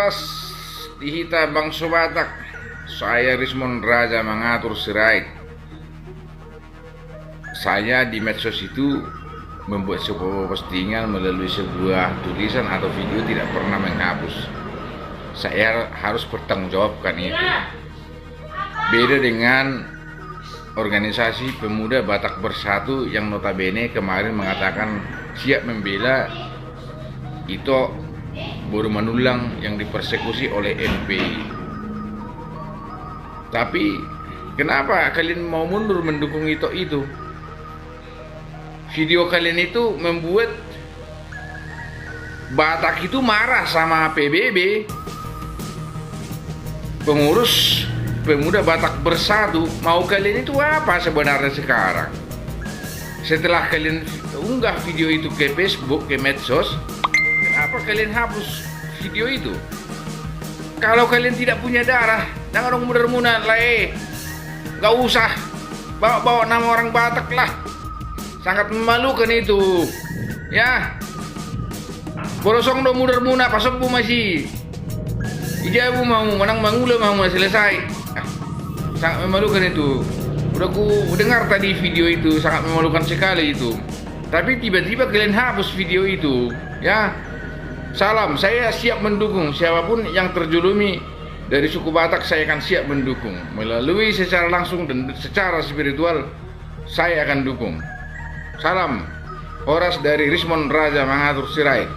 Salas dihita bangsa Batak. Saya Rismon Raja mengatur sirait. Saya di medsos itu membuat sebuah postingan melalui sebuah tulisan atau video tidak pernah menghapus. Saya harus bertanggung jawabkan itu. Beda dengan organisasi pemuda Batak Bersatu yang notabene kemarin mengatakan siap membela Ito Boru Manulang yang dipersekusi oleh FPI. Tapi kenapa kalian mau mundur mendukung Ito itu? Video kalian itu membuat Batak itu marah sama PBB. Pengurus pemuda Batak Bersatu, mau kalian itu apa sebenarnya sekarang? Setelah kalian unggah video itu ke Facebook, ke medsos, kenapa kalian hapus video itu? Kalau kalian tidak punya darah, jangan dong mudah-mudahan lah gak usah bawa-bawa nama orang Batak lah. Sangat memalukan itu. Ya, borosong dong mudah-mudahan pasok bu masih ijabu mau menang mangula mau selesai. Sangat memalukan itu. Udah ku dengar tadi video itu, sangat memalukan sekali itu. Tapi tiba-tiba kalian hapus video itu. Ya, salam, saya siap mendukung siapapun yang terjulumi dari suku Batak. Saya akan siap mendukung melalui secara langsung dan secara spiritual. Saya akan dukung. Salam, Horas dari Rismon Raja mengatur sirait.